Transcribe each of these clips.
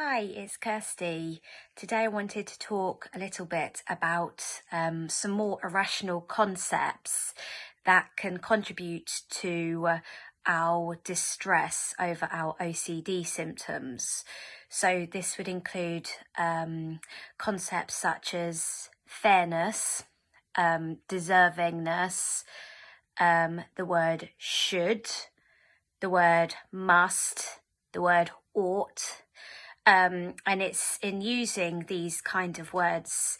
Hi, it's Kirsty. Today I wanted to talk a little bit about some more irrational concepts that can contribute to our distress over our OCD symptoms. So this would include concepts such as fairness, deservingness, the word should, the word must, the word ought. And it's in using these kind of words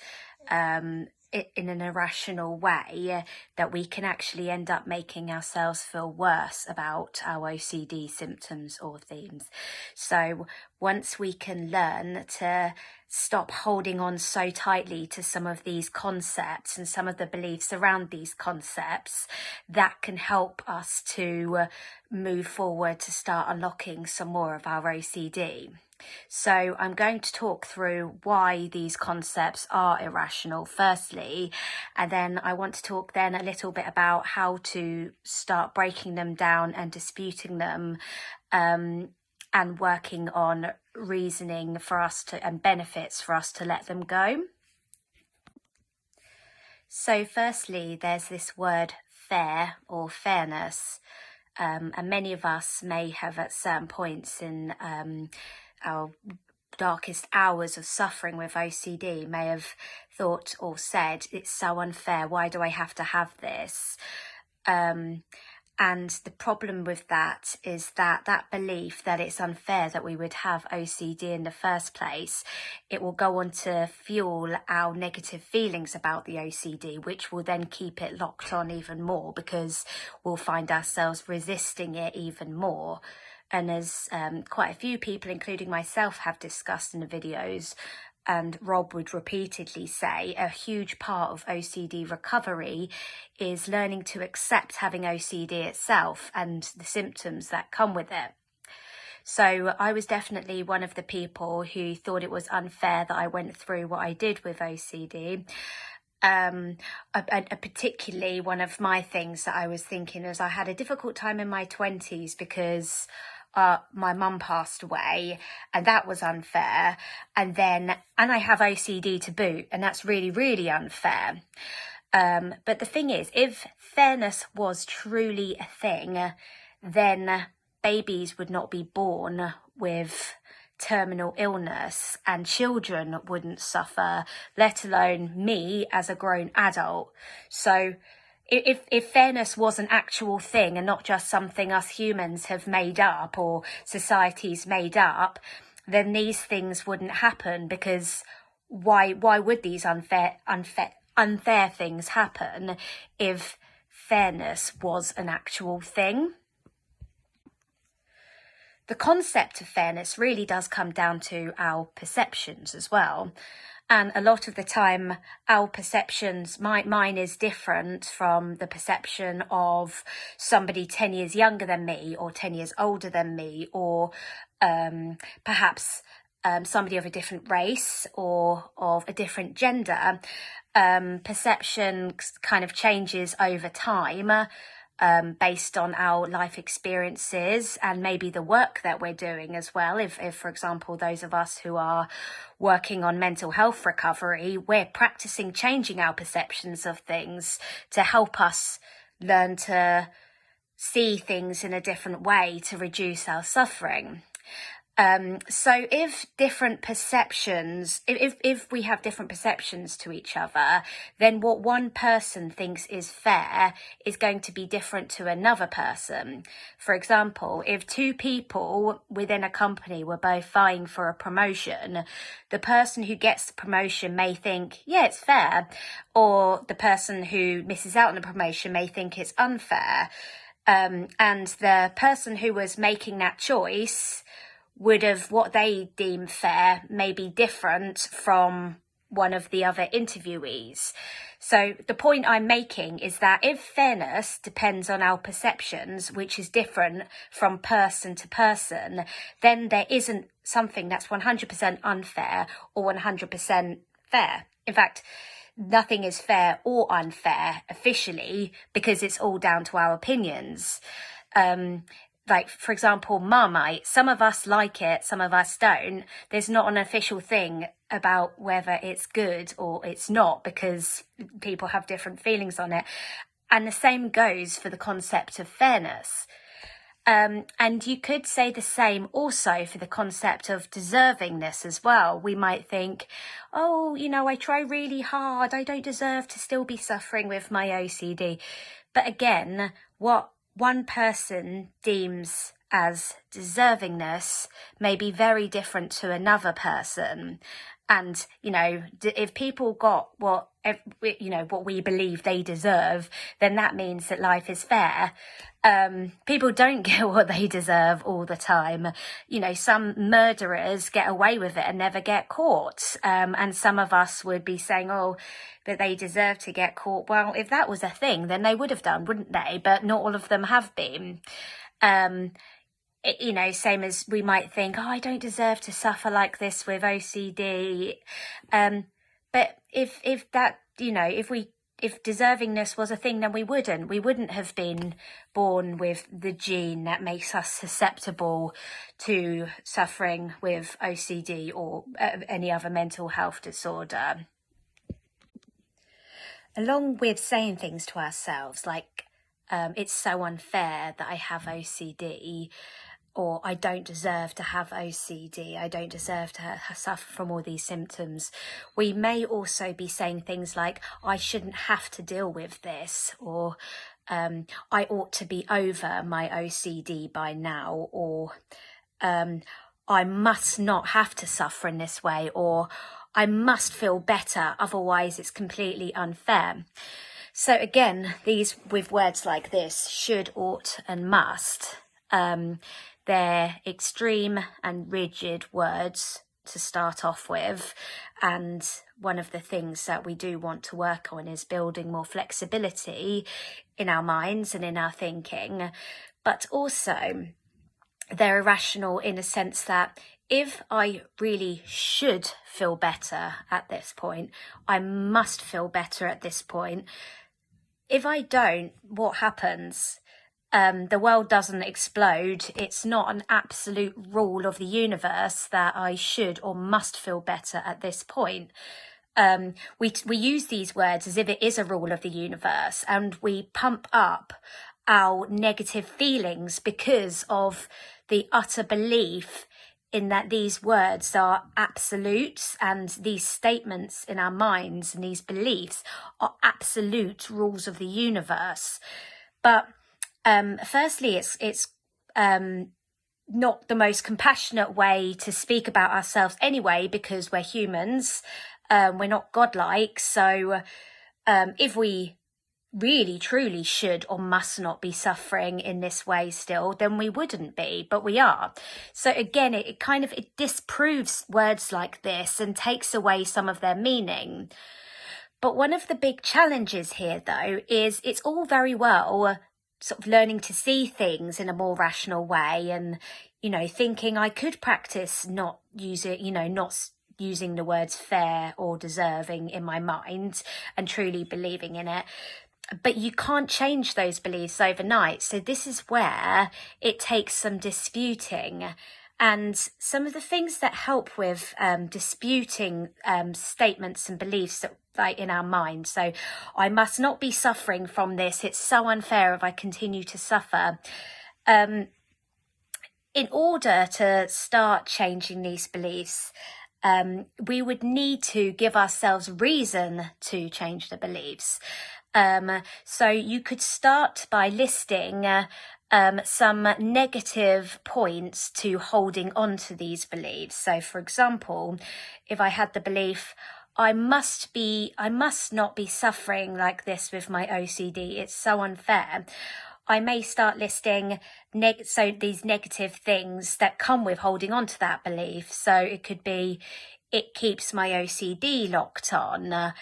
in an irrational way that we can actually end up making ourselves feel worse about our OCD symptoms or themes. So once we can learn to stop holding on so tightly to some of these concepts and some of the beliefs around these concepts, that can help us to move forward to start unlocking some more of our OCD. So I'm going to talk through why these concepts are irrational firstly, and then I want to talk then a little bit about how to start breaking them down and disputing them, and working on reasoning for us to and benefits for us to let them go. So firstly, there's this word fair or fairness, and many of us may have at certain points in our darkest hours of suffering with OCD may have thought or said, it's so unfair, why do I have to have this? And the problem with that is that that belief that it's unfair that we would have OCD in the first place, it will go on to fuel our negative feelings about the OCD, which will then keep it locked on even more because we'll find ourselves resisting it even more. And as quite a few people, including myself, have discussed in the videos, and Rob would repeatedly say, a huge part of OCD recovery is learning to accept having OCD itself and the symptoms that come with it. So I was definitely one of the people who thought it was unfair that I went through what I did with OCD. Particularly one of my things that I was thinking is I had a difficult time in my 20s because my mum passed away, and that was unfair. And I have OCD to boot, and that's really, really unfair. But the thing is, if fairness was truly a thing, then babies would not be born with terminal illness and children wouldn't suffer, let alone me as a grown adult. So if fairness was an actual thing and not just something us humans have made up or society's made up, then these things wouldn't happen, because why would these unfair things happen if fairness was an actual thing? The concept of fairness really does come down to our perceptions as well. And a lot of the time, our perceptions, mine is different from the perception of somebody 10 years younger than me or 10 years older than me, or perhaps somebody of a different race or of a different gender. Perception kind of changes over time. Based on our life experiences and maybe the work that we're doing as well. If, for example, those of us who are working on mental health recovery, we're practicing changing our perceptions of things to help us learn to see things in a different way to reduce our suffering. So if different perceptions, if we have different perceptions to each other, then what one person thinks is fair is going to be different to another person. For example, if two people within a company were both vying for a promotion, the person who gets the promotion may think, yeah, it's fair, or the person who misses out on the promotion may think it's unfair. And the person who was making that choice would have what they deem fair may be different from one of the other interviewees. So the point I'm making is that if fairness depends on our perceptions, which is different from person to person, then there isn't something that's 100% unfair or 100% fair. In fact, nothing is fair or unfair officially, because it's all down to our opinions. like, for example, Marmite, some of us like it, some of us don't. There's not an official thing about whether it's good or it's not, because people have different feelings on it. And the same goes for the concept of fairness. And you could say the same also for the concept of deservingness as well. We might think, oh, I try really hard, I don't deserve to still be suffering with my OCD. But again, what one person deems as deservingness may be very different to another person. And, if people got what we believe they deserve, then that means that life is fair. People don't get what they deserve all the time. Some murderers get away with it and never get caught. And some of us would be saying, oh, but they deserve to get caught. Well, if that was a thing, then they would have done, wouldn't they? But not all of them have been. Same as we might think, oh, I don't deserve to suffer like this with OCD. But if that, if deservingness was a thing, then we wouldn't have been born with the gene that makes us susceptible to suffering with OCD or any other mental health disorder. Along with saying things to ourselves like, it's so unfair that I have OCD, or I don't deserve to have OCD, I don't deserve to suffer from all these symptoms, we may also be saying things like, I shouldn't have to deal with this, or I ought to be over my OCD by now, or I must not have to suffer in this way, or I must feel better, otherwise it's completely unfair. So again, these with words like this, should, ought and must, they're extreme and rigid words to start off with, and one of the things that we do want to work on is building more flexibility in our minds and in our thinking. But also they're irrational in a sense that if I really should feel better at this point, I must feel better at this point. If I don't, what happens? The world doesn't explode. It's not an absolute rule of the universe that I should or must feel better at this point. We use these words as if it is a rule of the universe, and we pump up our negative feelings because of the utter belief in that these words are absolutes, and these statements in our minds and these beliefs are absolute rules of the universe. But firstly, it's not the most compassionate way to speak about ourselves anyway, because we're humans, we're not godlike. So if we really truly should or must not be suffering in this way still, then we wouldn't be, but we are. So again, it disproves words like this and takes away some of their meaning. But one of the big challenges here, though, is it's all very well sort of learning to see things in a more rational way and, thinking I could practice not using the words fair or deserving in my mind and truly believing in it. But you can't change those beliefs overnight. So this is where it takes some disputing. And some of the things that help with disputing statements and beliefs that, like, in our mind. So I must not be suffering from this. It's so unfair if I continue to suffer. In order to start changing these beliefs, we would need to give ourselves reason to change the beliefs. So you could start by listing some negative points to holding on to these beliefs. So for example, if I had the belief, I must not be suffering like this with my OCD, it's so unfair, I may start listing these negative things that come with holding on to that belief. So it could be, it keeps my OCD locked on.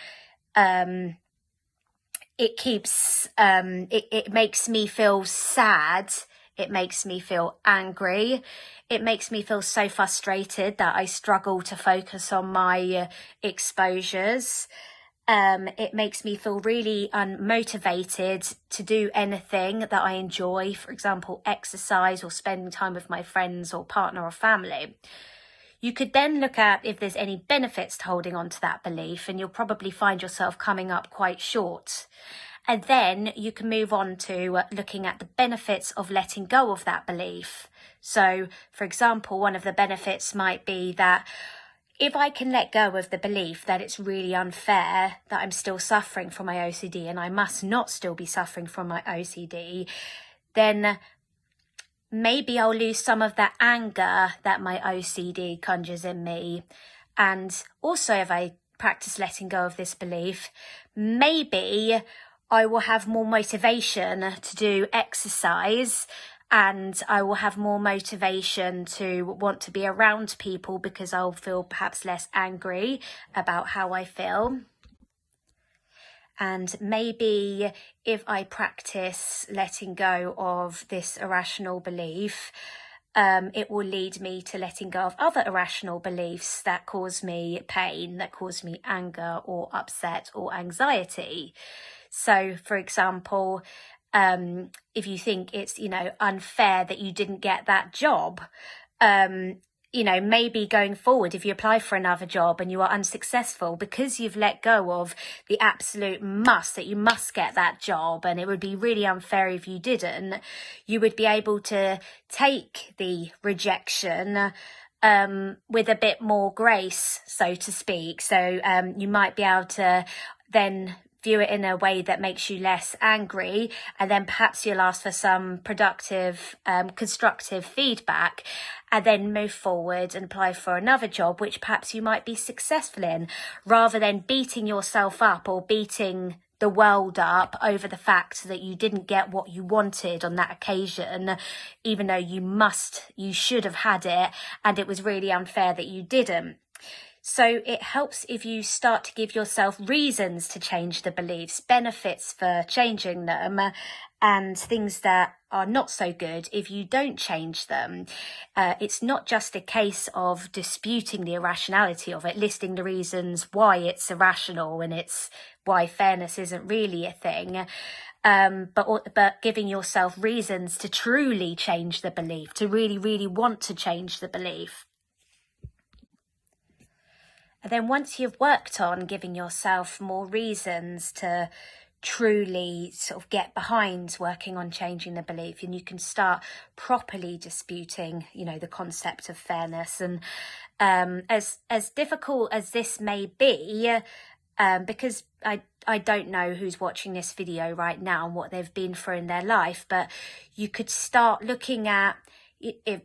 It makes me feel sad. It makes me feel angry. It makes me feel so frustrated that I struggle to focus on my exposures. It makes me feel really unmotivated to do anything that I enjoy, for example, exercise or spending time with my friends or partner or family. You could then look at if there's any benefits to holding on to that belief, and you'll probably find yourself coming up quite short. And then you can move on to looking at the benefits of letting go of that belief. So, for example, one of the benefits might be that if I can let go of the belief that it's really unfair that I'm still suffering from my OCD and I must not still be suffering from my OCD, then maybe I'll lose some of that anger that my OCD conjures in me. And also, if I practice letting go of this belief, maybe I will have more motivation to do exercise, and I will have more motivation to want to be around people because I'll feel perhaps less angry about how I feel. And maybe if I practice letting go of this irrational belief, it will lead me to letting go of other irrational beliefs that cause me pain, that cause me anger or upset or anxiety. So, for example, if you think it's, unfair that you didn't get that job, maybe going forward, if you apply for another job and you are unsuccessful because you've let go of the absolute must that you must get that job, and it would be really unfair if you didn't, you would be able to take the rejection with a bit more grace, so to speak. So you might be able to then view it in a way that makes you less angry, and then perhaps you'll ask for some productive, constructive feedback, and then move forward and apply for another job, which perhaps you might be successful in, rather than beating yourself up or beating the world up over the fact that you didn't get what you wanted on that occasion, even though you should have had it, and it was really unfair that you didn't. So it helps if you start to give yourself reasons to change the beliefs, benefits for changing them, and things that are not so good if you don't change them. It's not just a case of disputing the irrationality of it, listing the reasons why it's irrational and it's why fairness isn't really a thing. But giving yourself reasons to truly change the belief, to really, really want to change the belief. And then once you've worked on giving yourself more reasons to truly sort of get behind working on changing the belief, and you can start properly disputing, the concept of fairness. And as difficult as this may be, because I don't know who's watching this video right now and what they've been through in their life, but you could start looking at if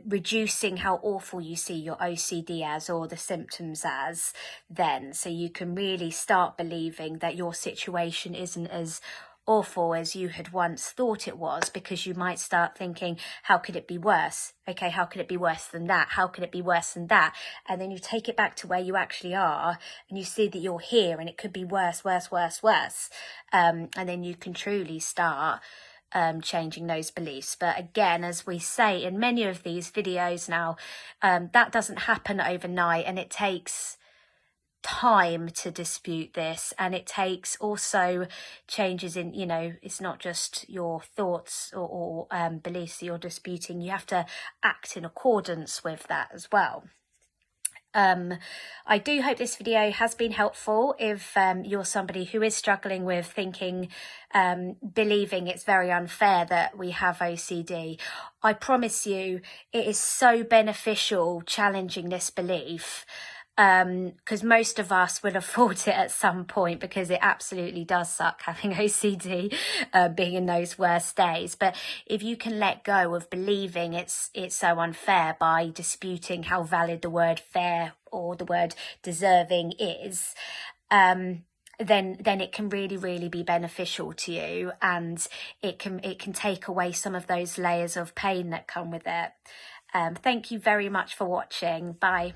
reducing how awful you see your OCD as, or the symptoms as, then, so you can really start believing that your situation isn't as awful as you had once thought it was, because you might start thinking, how could it be worse? Okay, how could it be worse than that? How could it be worse than that? And then you take it back to where you actually are, and you see that you're here and it could be worse. And then you can truly start changing those beliefs. But again, as we say in many of these videos now, that doesn't happen overnight, and it takes time to dispute this, and it takes also changes in, it's not just your thoughts or beliefs that you're disputing. You have to act in accordance with that as well. I do hope this video has been helpful if you're somebody who is struggling with thinking, believing it's very unfair that we have OCD. I promise you it is so beneficial challenging this belief, because most of us will have fought it at some point, because it absolutely does suck having OCD, being in those worst days. But if you can let go of believing it's so unfair by disputing how valid the word fair or the word deserving is, then it can really, really be beneficial to you, and it can take away some of those layers of pain that come with it. Thank you very much for watching. Bye.